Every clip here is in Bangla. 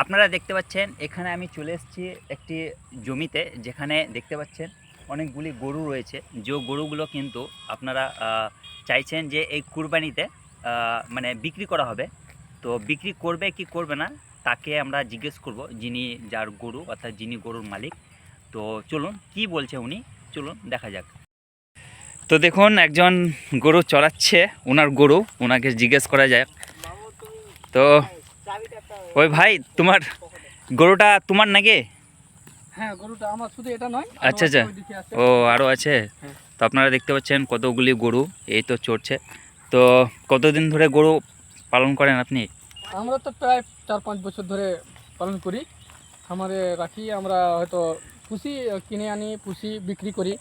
আপনারা দেখতে পাচ্ছেন এখানে আমি চলে এসেছি একটি জমিতে, যেখানে দেখতে পাচ্ছেন অনেকগুলি গরু রয়েছে। যে গরুগুলো কিন্তু আপনারা চাইছেন যে এই কুরবানিতে মানে বিক্রি করা হবে। তো বিক্রি করবে কি করবে না তাকে আমরা জিজ্ঞেস করব, যিনি যার গরু অর্থাৎ যিনি গরুর মালিক। তো চলুন কি বলছে উনি, চলুন দেখা যাক। তো দেখুন একজন গরু চড়াচ্ছে, ওনার গরু, ওনাকে জিজ্ঞেস করা যাক। তো ওই ভাই, তোমার গরুটা তোমার নাকি? হ্যাঁ, গরুটা আমার, শুধু এটা নয়। আচ্ছা আচ্ছা, ও আরও আছে। হ্যাঁ। তো আপনারা দেখতে পাচ্ছেন কতগুলি গরু এই তো চড়ছে। তো কতদিন ধরে গরু পালন করেন আপনি? আমরা তো প্রায় 4-5 বছর ধরে পালন করি। খামারে রাখি, আমরা হয়তো পুষি, কিনে আনি, পুষি, বিক্রি করি।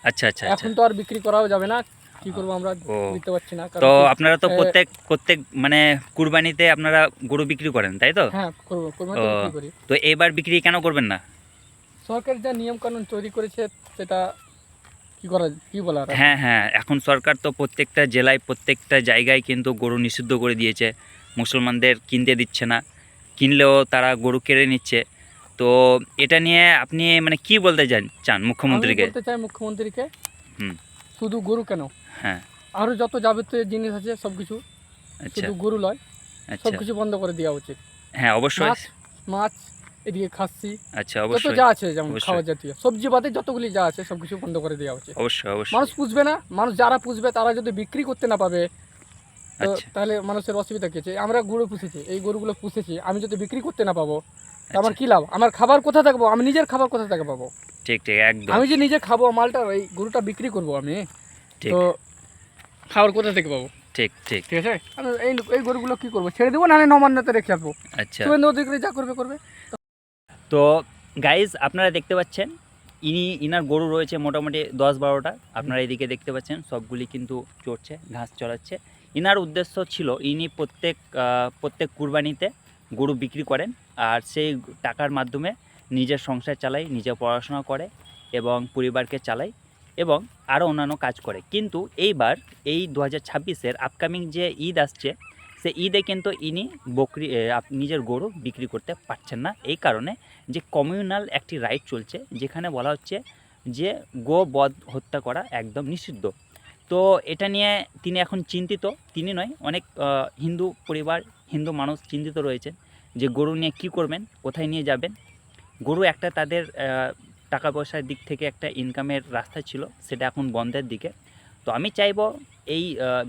আচ্ছা আচ্ছা আচ্ছা। এখন তো আর বিক্রি করাও যাবে না, কি করবো আমরা, ও, দিতে পারছি না। তো কারণ আপনারা তো প্রত্যেক মানে কুরবানিতে আপনারা গরু বিক্রি করেন, তাই তো? হ্যাঁ, করবো, ও, কোরবানিতে বিক্রি করি। তো এবার বিক্রি কেন করবেন না? সরকার যা নিয়ম কানুন তৈরি করেছে সেটা কি বলার আছে? হ্যাঁ হ্যাঁ, এখন সরকার তো প্রত্যেকটা জেলায় প্রত্যেকটা জায়গায় কিন্তু গরু নিষিদ্ধ করে দিয়েছে। মুসলমানদের কিনতে দিচ্ছে না, কিনলেও তারা গরু কেড়ে নিচ্ছে। তো এটা নিয়ে আপনি মানে কি বলতে চান আমি মুখ্যমন্ত্রীকে? বলতে চাই মুখ্যমন্ত্রীকে, হুম। শুধু গরু কেন, হ্যাঁ। আরও যত যাবতীয় জিনিস আছে সবকিছু, আচ্ছা শুধু গরু নয়, আচ্ছা। সবকিছু বন্ধ করে দেওয়া উচিত। হ্যাঁ অবশ্যই। মাছ, এদিকে খাসি, আচ্ছা যত অবশ্যই যা আছে, যেমন অবশ্যই খাওয়া জাতীয় সবজি বাদে যতগুলি যা আছে সবকিছু বন্ধ করে দেওয়া উচিত। অবশ্যই অবশ্যই। মানুষ পুষবে না, মানুষ যারা পুষবে তারা যদি বিক্রি করতে না পাবে, তো আচ্ছা তাহলে মানুষের অসুবিধা কি আছে? আমরা গরু পুষেছি, এই গরুগুলো পুষেছি, আমি যদি বিক্রি করতে না পাবো, তো আমার আচ্ছা। কি লাভ? আমার খাবার কোথা থেকে পাবো? আমি নিজের খাবার কোথা থেকে পাবো? ঠিক ঠিক একদম আমি যে নিজে খাবো মালটা, এই গরুটা বিক্রি করবো আমি, ঠিক তো খাবার কোথা থেকে পাবো? ঠিক ঠিক। ঠিক আছে, আমি এই গরুগুলো কি করবো? ছেড়ে দেবো, নাহলে নমান্যতে রেখে আসবো। আচ্ছা। শুভেন্দু অধিকারী যা করবে করবে। তো গাইজ আপনারা দেখতে পাচ্ছেন ইনার গরু রয়েছে মোটামুটি 10-12টা। আপনারা এদিকে দেখতে পাচ্ছেন সবগুলি কিন্তু চড়ছে, ঘাস চড়াচ্ছে। ইনার উদ্দেশ্য ছিল ইনি প্রত্যেক কুরবানিতে গরু বিক্রি করেন, আর সেই টাকার মাধ্যমে নিজের সংসার চালায়, নিজে পড়াশোনা করে এবং পরিবারকে চালায় এবং আরও অন্যান্য কাজ করে। কিন্তু এইবার এই 2026-এর আপকামিং যে ঈদ আসছে, সে ঈদে কিন্তু ইনি নিজের গরু বিক্রি করতে পারছেন না। এই কারণে যে কমিউনাল একটি রাইট চলছে, যেখানে বলা হচ্ছে যে বধ হত্যা করা একদম নিষিদ্ধ। তো এটা নিয়ে তিনি এখন চিন্তিত, তিনি নয়, অনেক হিন্দু পরিবার, হিন্দু মানুষ চিন্তিত রয়েছেন যে গরু নিয়ে কী করবেন, কোথায় নিয়ে যাবেন। গরু একটা তাদের টাকা পয়সার দিক থেকে একটা ইনকামের রাস্তা ছিল, সেটা এখন বন্ধের দিকে। তো আমি চাইব এই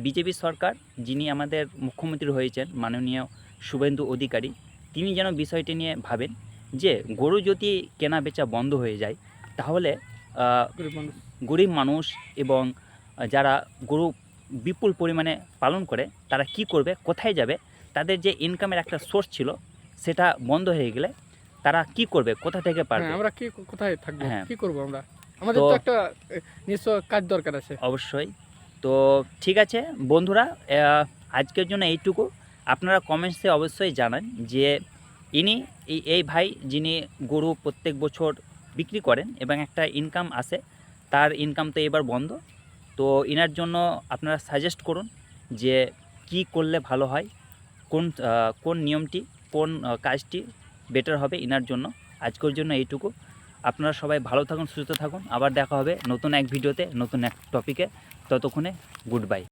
বিজেপি সরকার, যিনি আমাদের মুখ্যমন্ত্রী হয়েছেন মাননীয় শুভেন্দু অধিকারী, তিনি যেন বিষয়টি নিয়ে ভাবেন যে গরু যদি কেনা বেচা বন্ধ হয়ে যায়, তাহলে গরিব মানুষ এবং যারা গরু বিপুল পরিমাণে পালন করে তারা কি করবে, কোথায় যাবে, তাদের যে ইনকামের একটা সোর্স ছিল সেটা বন্ধ হয়ে গেলে তারা কি করবে, কোথা থেকে পারবে? আমরা কি কোথায় থাকবো, হ্যাঁ, কি করবো আমরা? আমাদের তো একটা নিশ্চয় কাজ দরকার আছে। অবশ্যই। তো ঠিক আছে বন্ধুরা, আজকের জন্য এইটুকু। আপনারা কমেন্টসে অবশ্যই জানান যে ইনি এই ভাই যিনি গরু প্রত্যেক বছর বিক্রি করেন এবং একটা ইনকাম আসে, তার ইনকাম তো এবার বন্ধ। তো ইনার জন্য আপনারা সাজেস্ট করুন যে কি করলে ভালো হয়, কোন নিয়মটি, কোন কাজটি বেটার হবে ইনার জন্য। আজকের জন্য এইটুকু। আপনারা সবাই ভালো থাকুন, সুস্থ থাকুন। আবার দেখা হবে নতুন এক ভিডিওতে, নতুন এক টপিকে। ততক্ষণে গুড বাই।